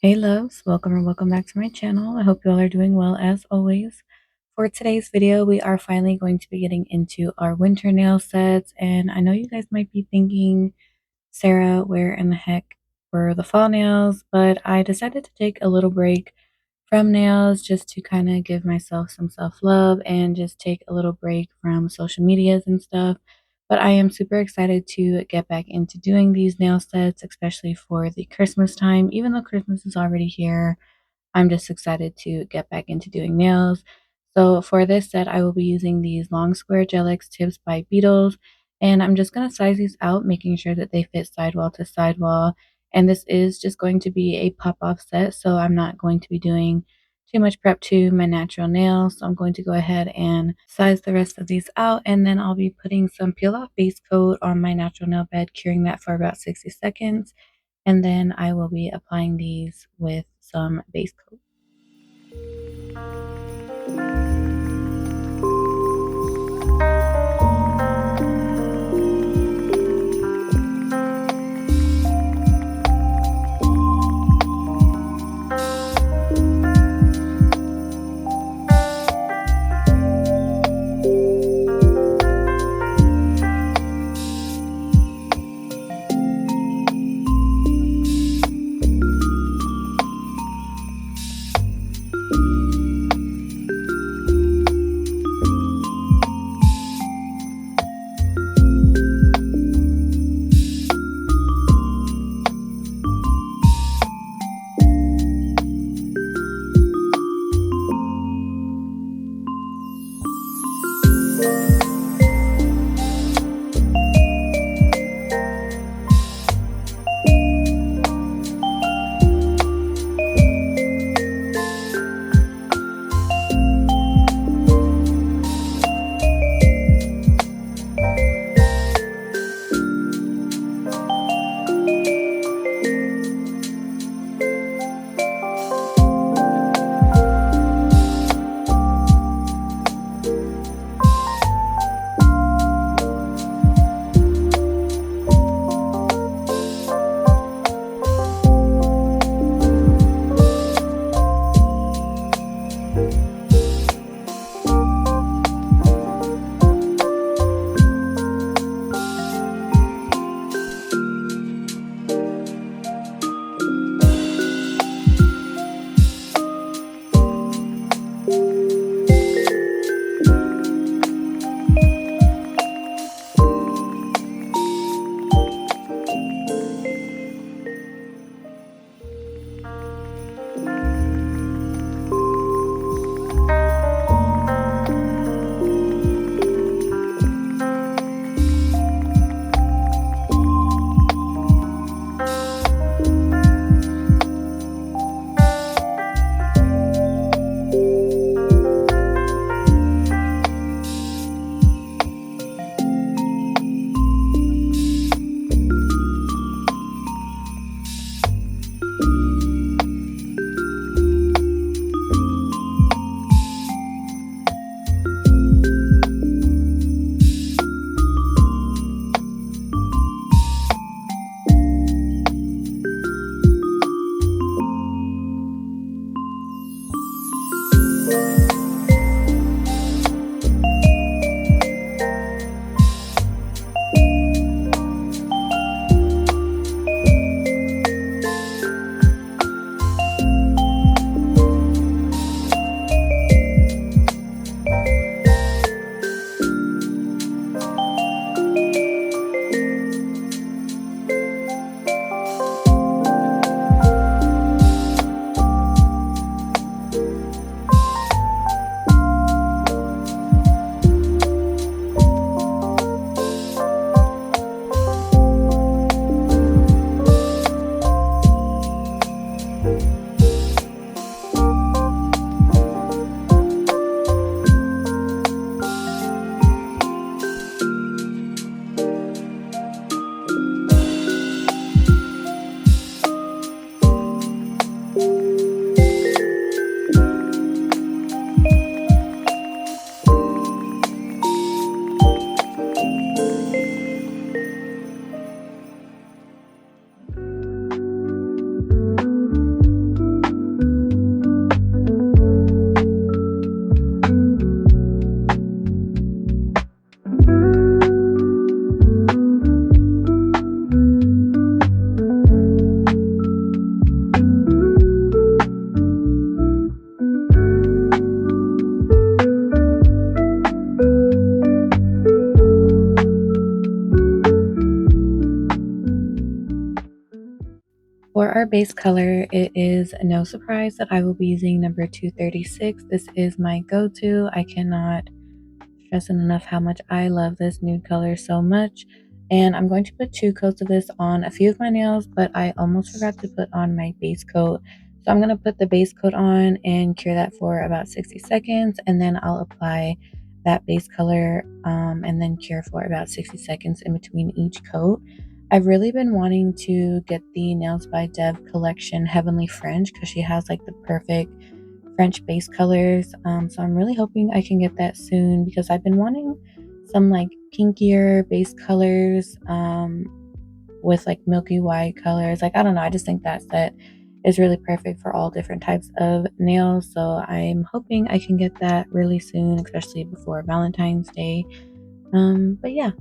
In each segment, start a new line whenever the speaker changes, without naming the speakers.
Hey loves, welcome or welcome back to my channel. I hope you all are doing well as always. For today's video, we are finally going to be getting into our winter nail sets, and I know you guys might be thinking, Sarah, where in the heck were the fall nails? But I decided to take a little break from nails just to kind of give myself some self-love and just take a little break from social medias and stuff. But I am super excited to get back into doing these nail sets, especially for the Christmas time. Even though Christmas is already here, I'm just excited to get back into doing nails. So for this set, I will be using these long square gel X tips by Beetles, and I'm just going to size these out, making sure that they fit sidewall to sidewall. And this is just going to be a pop-off set, so I'm not going to be doing too much prep to my natural nails. So I'm going to go ahead and size the rest of these out, and then I'll be putting some peel-off base coat on my natural nail bed, curing that for about 60 seconds. And then I will be applying these with some base coat. our base color, it is no surprise that I will be using number 236. This is my go-to. I cannot stress enough how much I love this nude color so much. And I'm going to put 2 coats of this on a few of my nails, but I almost forgot to put on my base coat. So I'm going to put the base coat on and cure that for about 60 seconds, and then I'll apply that base color and then cure for about 60 seconds in between each coat. I've really been wanting to get the Nailzbydev collection Heavenly French because she has like the perfect French base colors. So I'm really hoping I can get that soon because I've been wanting some like pinkier base colors with like milky white colors. Like, I don't know, I just think that set is really perfect for all different types of nails. So I'm hoping I can get that really soon, especially before Valentine's Day. But yeah.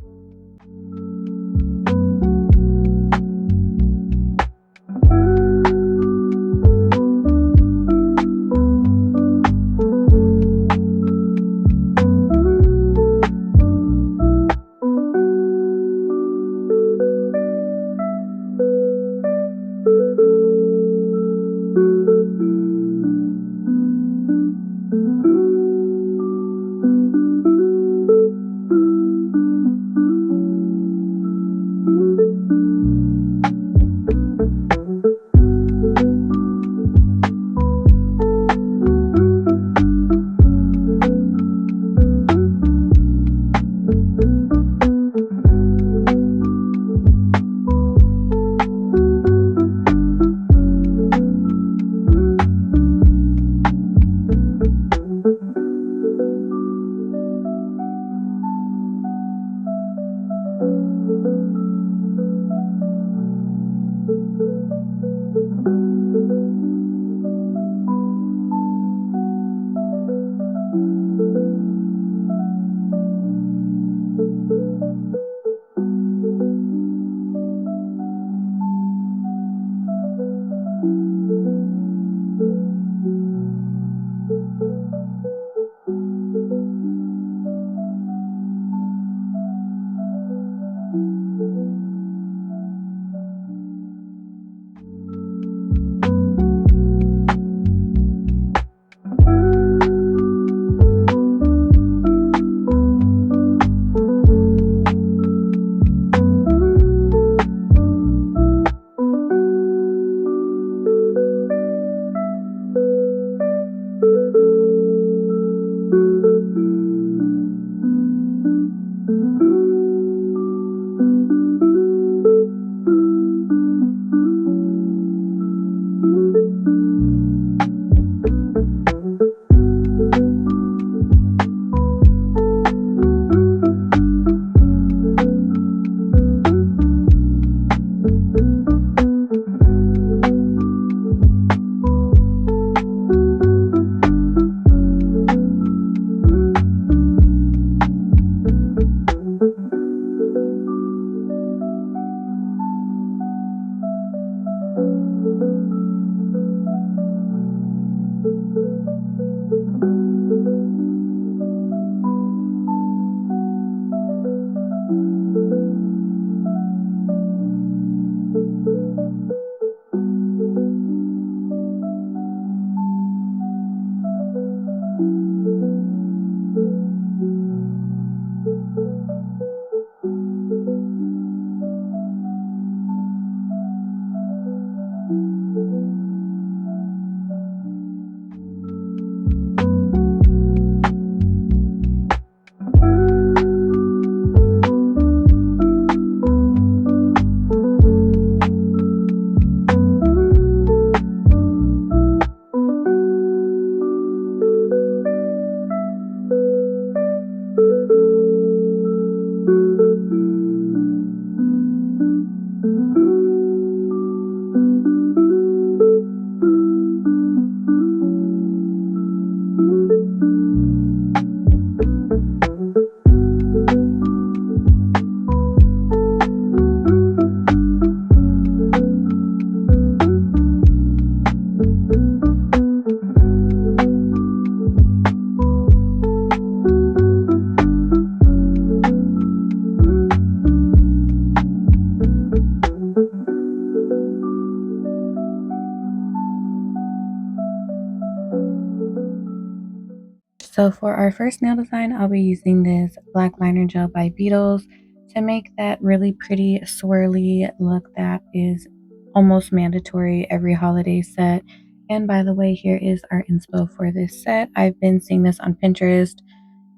So for our first nail design, I'll be using this black liner gel by Beetles to make that really pretty swirly look that is almost mandatory every holiday set. And by the way, here is our inspo for this set. I've been seeing this on Pinterest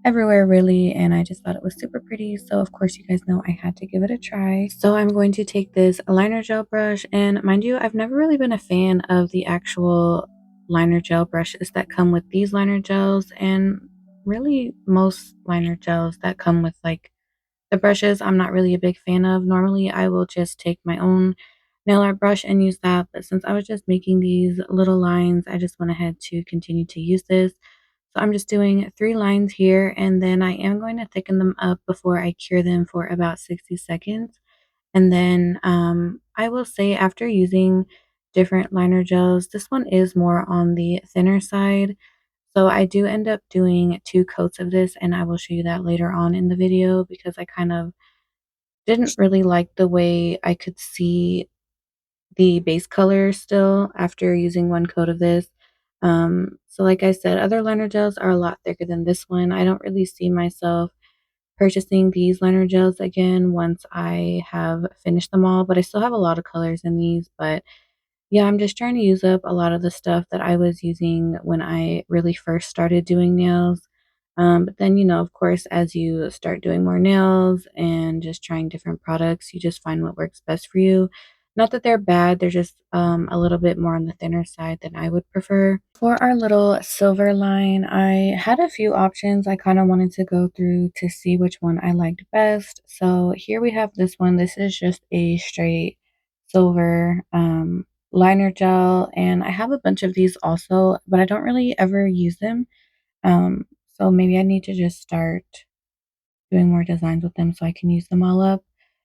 everywhere really, and I just thought it was super pretty, so of course you guys know I had to give it a try. So I'm going to take this liner gel brush, and mind you, I've never really been a fan of the actual liner gel brushes that come with these liner gels, and really most liner gels that come with like the brushes I'm not really a big fan of. Normally I will just take my own nail art brush and use that, but since I was just making these little lines, I just went ahead to continue to use this. So I'm just doing 3 lines here, and then I am going to thicken them up before I cure them for about 60 seconds. And then I will say after using different liner gels, this one is more on the thinner side. So I do end up doing 2 coats of this, and I will show you that later on in the video because I kind of didn't really like the way I could see the base color still after using 1 coat of this. So like I said, other liner gels are a lot thicker than this one. I don't really see myself purchasing these liner gels again once I have finished them all, but I still have a lot of colors in these. But yeah, I'm just trying to use up a lot of the stuff that I was using when I really first started doing nails. But then, of course, as you start doing more nails and just trying different products, you just find what works best for you. Not that they're bad, they're just a little bit more on the thinner side than I would prefer. For our little silver line, I had a few options I kind of wanted to go through to see which one I liked best. So here we have this one. This is just a straight silver liner gel, and I have a bunch of these also, but I don't really ever use them. So maybe I need to just start doing more designs with them so I can use them all up.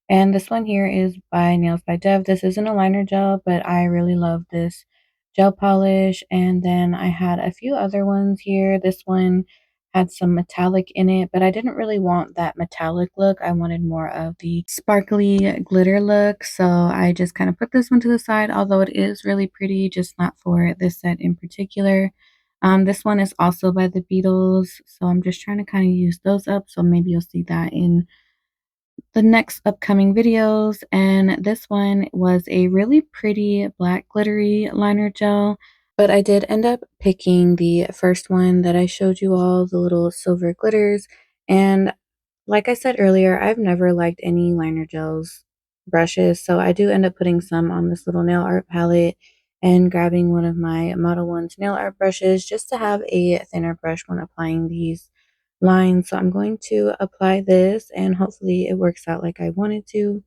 And this one here is by Nailzbydev. This isn't a liner gel, but I really love this gel polish. And then I had a few other ones here. This one had some metallic in it, but I didn't really want that metallic look. I wanted more of the sparkly glitter look. So I just kind of put this one to the side, although it is really pretty, just not for this set in particular. This one is also by the Beatles, so I'm just trying to kind of use those up, so maybe you'll see that in the next upcoming videos. And this one was a really pretty black glittery liner gel, but I did end up picking the first one that I showed you all, the little silver glitters. And like I said earlier, I've never liked any liner gels brushes, so I do end up putting some on this little nail art palette and grabbing one of my Model 1's nail art brushes just to have a thinner brush when applying these lines. So I'm going to apply this and hopefully it works out like I wanted to.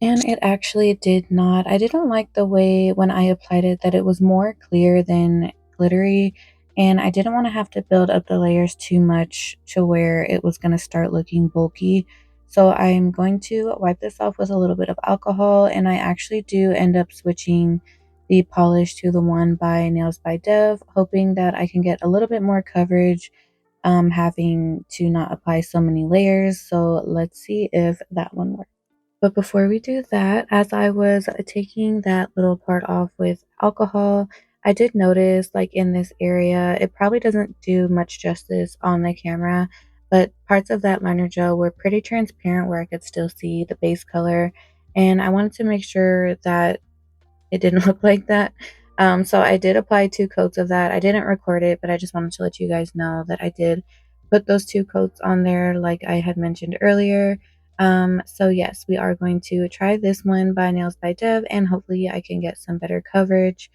And it actually did not. I didn't like the way when I applied it that it was more clear than glittery, and I didn't want to have to build up the layers too much to where it was going to start looking bulky. So I'm going to wipe this off with a little bit of alcohol, and I actually do end up switching the polish to the one by Nails by Dev, hoping that I can get a little bit more coverage, having to not apply so many layers. So let's see if that one works. But before we do that, as I was taking that little part off with alcohol, I did notice like in this area, it probably doesn't do much justice on the camera, but parts of that liner gel were pretty transparent where I could still see the base color. And I wanted to make sure that it didn't look like that. So I did apply 2 coats of that. I didn't record it, but I just wanted to let you guys know that I did put those 2 coats on there like I had mentioned earlier. So yes, we are going to try this one by Nailzbydev, and hopefully I can get some better coverage.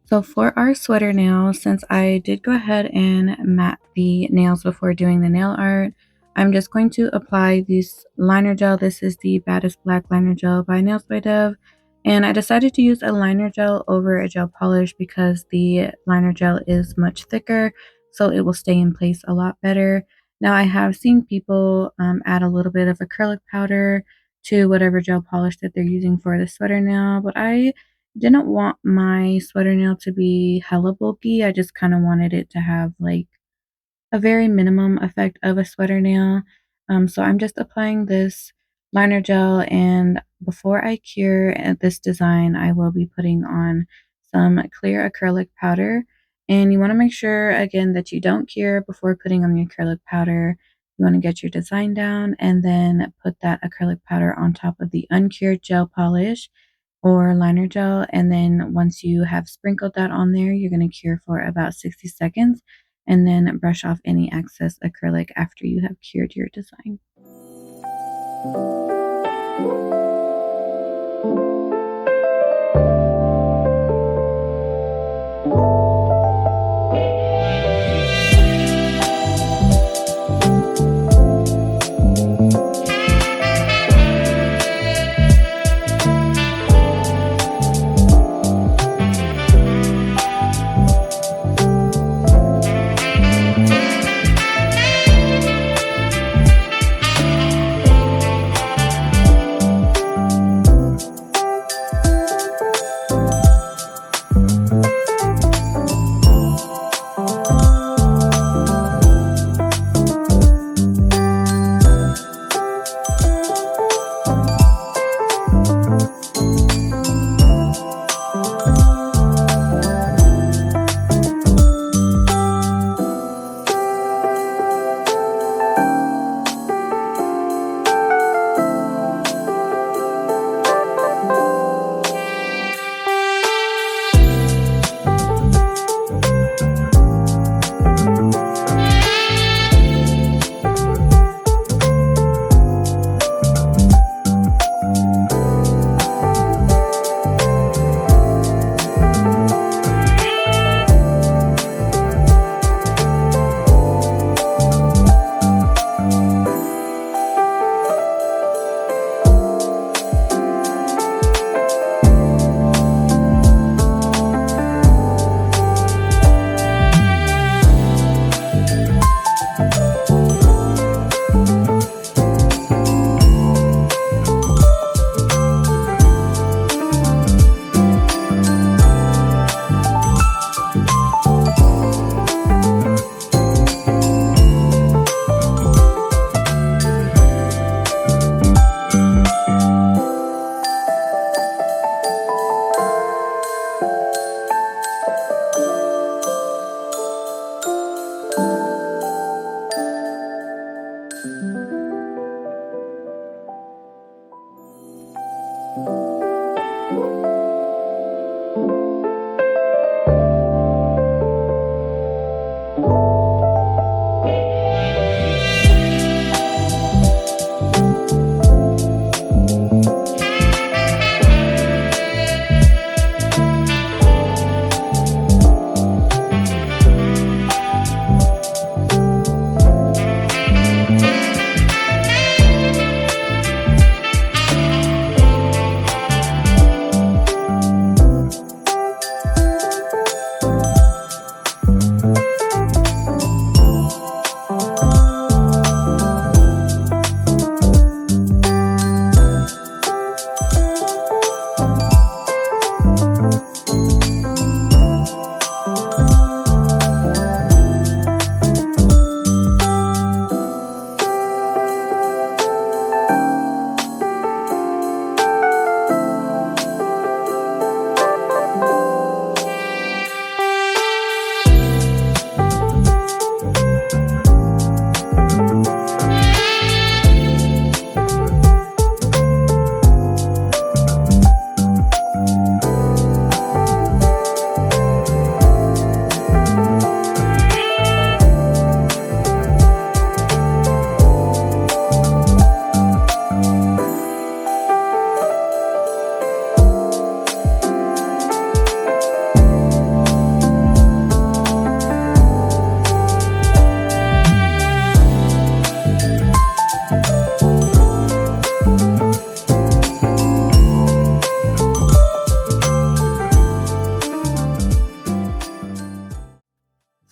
So for our sweater now, since I did go ahead and mat the nails before doing the nail art, I'm just going to apply this liner gel. This is the Baddest Black Liner Gel by Nailzbydev. And I decided to use a liner gel over a gel polish because the liner gel is much thicker, so it will stay in place a lot better. Now I have seen people add a little bit of acrylic powder to whatever gel polish that they're using for the sweater now, but I didn't want my sweater nail to be hella bulky. I just kind of wanted it to have like a very minimum effect of a sweater nail. So I'm just applying this liner gel. And before I cure this design, I will be putting on some clear acrylic powder. And you want to make sure, again, that you don't cure before putting on the acrylic powder. You want to get your design down and then put that acrylic powder on top of the uncured gel polish or liner gel. And then once you have sprinkled that on there, you're going to cure for about 60 seconds and then brush off any excess acrylic after you have cured your design.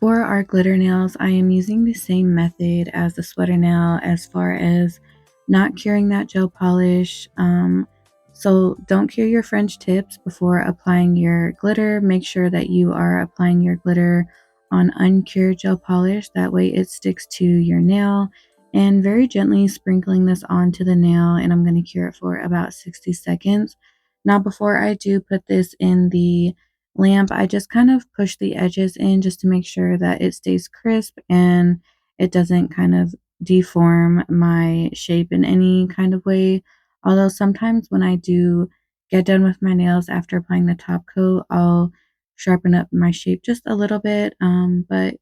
For our glitter nails, I am using the same method as the sweater nail as far as not curing that gel polish. So don't cure your French tips before applying your glitter. Make sure that you are applying your glitter on uncured gel polish. That way it sticks to your nail and very gently sprinkling this onto the nail, and I'm going to cure it for about 60 seconds. Now, before I do put this in the lamp, I just kind of push the edges in just to make sure that it stays crisp and it doesn't kind of deform my shape in any kind of way. Although sometimes when I do get done with my nails after applying the top coat, I'll sharpen up my shape just a little bit. But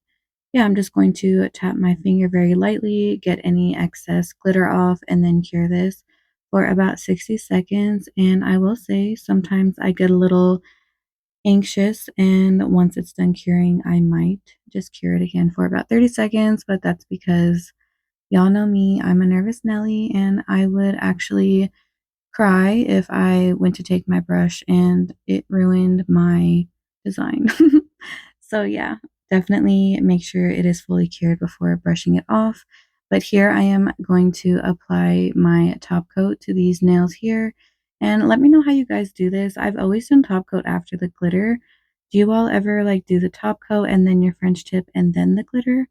yeah, I'm just going to tap my finger very lightly, get any excess glitter off, and then cure this for about 60 seconds. And I will say sometimes I get a little anxious, and once it's done curing, I might just cure it again for about 30 seconds, but that's because y'all know me, I'm a nervous Nelly, and I would actually cry if I went to take my brush and it ruined my design. So yeah, definitely make sure it is fully cured before brushing it off. But here I am going to apply my top coat to these nails here. And let me know how you guys do this. I've always done top coat after the glitter. Do you all ever like do the top coat and then your French tip and then the glitter?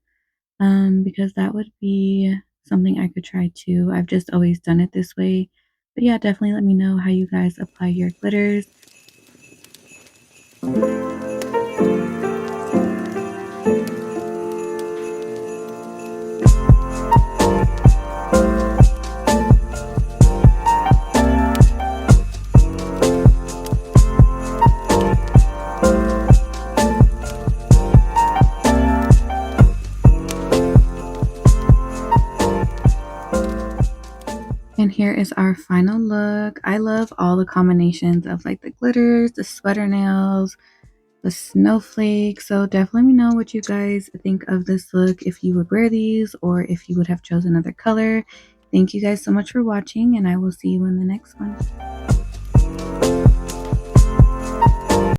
Because that would be something I could try too. I've just always done it this way. But yeah, definitely let me know how you guys apply your glitters. And here is our final look. I love all the combinations of like the glitters, the sweater nails, the snowflake. So definitely let me know what you guys think of this look, if you would wear these or if you would have chosen another color. Thank you guys so much for watching, and I will see you in the next one.